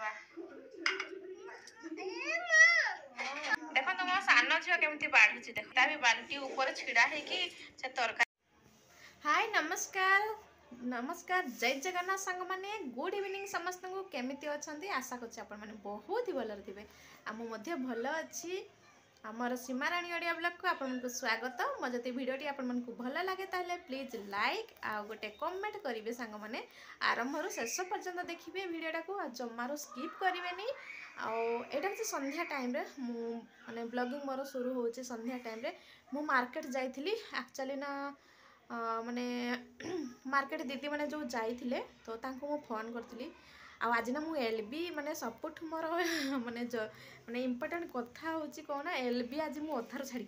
देवा देख तुम सान झील केमी बाढ़ुची देख भी बाल्टी ऊपर छिड़ा से तरकारी। हाय नमस्कार नमस्कार जय जगन्नाथ सांग मैंने गुड इवनिंग समस्त को केमिति अच्छी आशा करछि आपण माने बहुत ही भल थे आम भल अच्छी आमर सीमाराणी ओडिया ब्लॉग को आपको स्वागत। मो जब भिडियोटी आपको भल लगे ताले प्लीज लाइक आ गोटे कमेंट करेंगे सांग मैंने आरंभ शेष पर्यंत देखिए भिडियोटा को जमारू स्किप करेंगे। आटा हूँ संध्या टाइम रे माने ब्लॉगिंग मोर शुरू हो संध्या टाइम रे मु मार्केट जाइली एक्चुअली ना माने मार्केट दीदी मैंने जो जाइए तो तांको फोन करी आज ना मु एलबी माने सपोर्ट मोर माने माने इम्पोर्टेंट कथा होची कौन एलबी आज मु अधार छाड़ी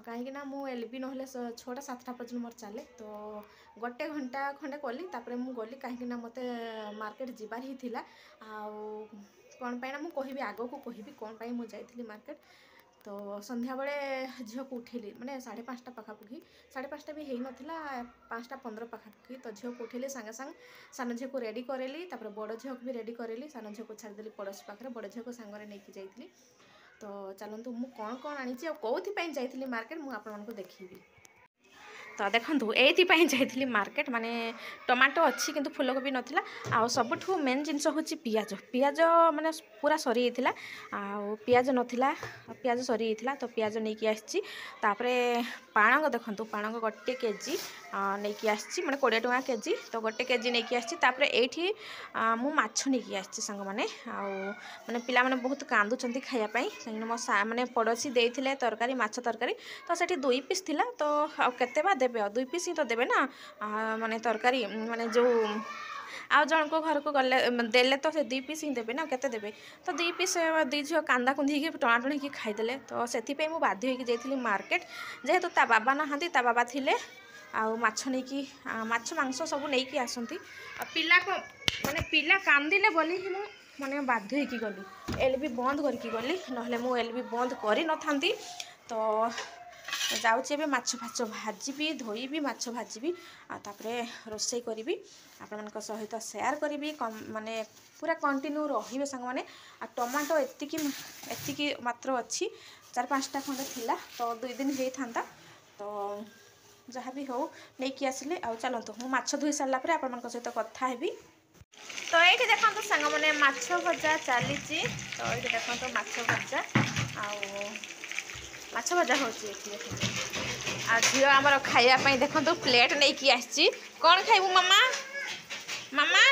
कहीं मु एलबी ना 6टा 7टा पर्यटन मोर चले तो गोटे घंटा खंडे कली तापर मु गली कहीं मत मार्केट जीवार ही थिला कौन पाई ना मु कहबी आगो को कहबी कौन पाई मु जाइली मार्केट तो संध्या बेले झील को उठेली माने 5:30 पाखापाखि 5:30 भी हो नाला 5:15 पाखापाखि तो झील को उठेली सागे सांग सान झील को रेडी करेली तापर बड़ झील को भी रेडी करेली सान झील को छाड़देली पड़ोसी पाखे बड़ झील को सांगरे नहीं जाइली। तो चलतु मु कौन कौन आनी कौन जाइली मार्केट मुझे आपको देखी। तो देखो ये जाइली मार्केट माने टमाटो अच्छी किंतु फूलकोबी नाला आ सबुठ मेन जिनस हूँ पियाज पियाज माने पूरा सरी जाता पियाज नाला पियाज सरी जाता तो पियाज नहीं आसी पाणक देखो पाणक गोटे केजी नहीं आसी मैंने 20 टଙ୍କା केजी तो गोटे केजी नहीं आसी ये मु माछ नहीं आसी सांग मैंने माने पिला माने बहुत कांदुचंती खाया कहीं मो माने पड़ोसी देते तरकारी माछ तरकारी तो सेठी 2 पीस थिला तो केते बा देबे 2 पीस ही तो देबे ना माने तरकारी माने जो आ जन को घर को गले देले तो से 2 पीस ही देबे ना केते देबे तो 2 पीस 2 झील कांदा कुंदी की टणाटणी की खाईदेले तो से मु बाध्य होगी जाइली मार्केट जेहेतु ता बाबा नहांती ता बाबा थिले आउ माछ नहीं माछ मांस सब नहीं आसती पिला को माने पिला कांदिले बोली ही माने बाध्य होगी गली एलबी बंद करके गली नहले मु एलबी बंद करी न थांती तो जाऊँचे माछ फाछ भाजी धोईबी माछ भाजी तापरे रोसई करी आपण सहित शेयर करी माने पूरा कंटिन्यू रही सांग मैंने टमाटो एतिकी मात्र अच्छी 4-5टा खंडे थिला तो 2 दिन होता तो जहाँ भी हो नहीं आसिले आ चलतु मु माछ धोई सारापर आपण सहित कथा हेबी। तो ये देखो सांग मैंने माछ भजा चली तो ये देखो माछ भजा माछ भजा हो झील आमर खायापी देखो प्लेट नहीं आसी कौन खाइबू मामा मामा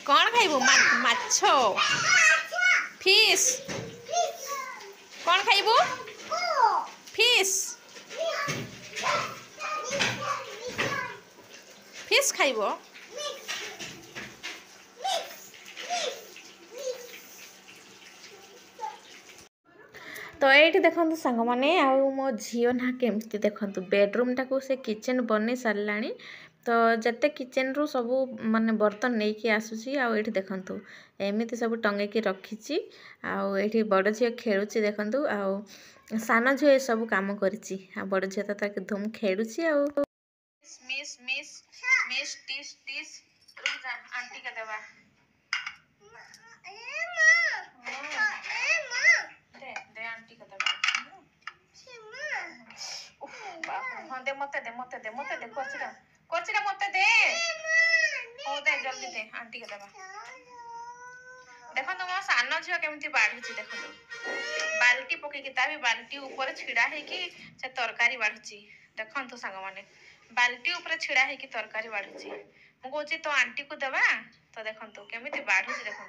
कौन खाइबू माछ फिश कौन खाइबू फिश फिश खाइबो तो ये देखो सांग मैंने मो झील ना केमती देखो बेडरूम टाक से किचेन बन सारा तो जते किचेन रू सब माने बर्तन नहीं कि आसूसी आ ये देखो एमती सब टंगे की रखी आठी बड़ झी खेलुची देखो आ सान झी सब कम कर बड़ झी तो धूम खेलुची मिस मिस मिस टिस टिस आंटी के देवा दे आंटी के देवा हाँ दे मते दे मते दे मते दे कोचिरा मते दे हो दे जल्दी दे आंटी के देवा देखो तुम सान झील केमी बाढ़ुची देख बाल्टी पकईकी भी बाल्टी ऊपर छिड़ा से तरकारी बाढ़ुची देखु सांग मैंने बाल्टी ऊपर छिड़ा होगी तरकारी बाढ़ुची मु कौची तो आंटी को देवा तो देखो केमी बाढ़ुची देखो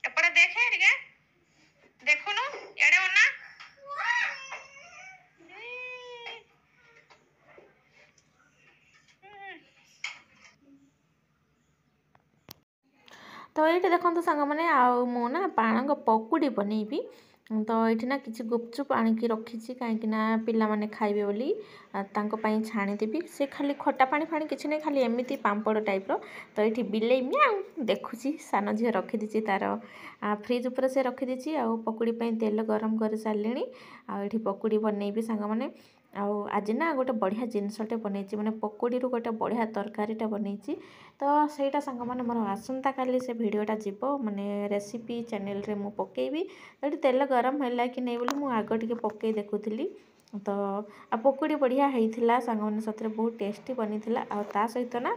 एपटे देखे टे देखुनु एडे ओना तो ये देखो सांग मैंने मो ना पाणक पकुड़ी बनईबी तो ये ना किसी गुपचुप आणिकी रखी कहीं पिला माने खाइबे बोली छाणीदेवी से खाली खटा पानी फाणी किसी नहीं खाली एमती पांपड़ टाइप तो ये बिले म्याऊ देखुची सान झील रखीदी तार फ्रिज उपर से रखीदी आ पकुड़ी तेल गरम कर सारे आठी पकुड़ी बनईबी सांग मैंने ଆଉ ଆଜି ନା ଗୋଟେ ବଢ଼ିଆ ଜିନିଷଟେ ବନେଇଛି ମାନେ ପକୁଡ଼ିରୁ ଗୋଟେ ବଢ଼ିଆ ତରକାରୀଟା ବନେଇଛି। ତ ସେଇଟା ସାଙ୍ଗମାନେ ମୋର ଆସନ୍ତାକାଲି ସେ ଭିଡ଼ିଓଟା ଯିବ ମାନେ ରେସିପି ଚ୍ୟାନେଲରେ ମୁଁ ପକେଇବି। ଏଠି ତେଲ ଗରମ ହେଲା କି ନାହିଁ ବୋଲି ମୁଁ ଆଗ ଟିକେ ପକେଇ ଦେଖୁଥିଲି। ତ ଆଉ ପକୁଡ଼ି ବଢ଼ିଆ ହେଇଥିଲା ସାଙ୍ଗମାନେ, ସତରେ ବହୁତ ଟେଷ୍ଟି ବନିଥିଲା। ଆଉ ତା ସହିତ ନା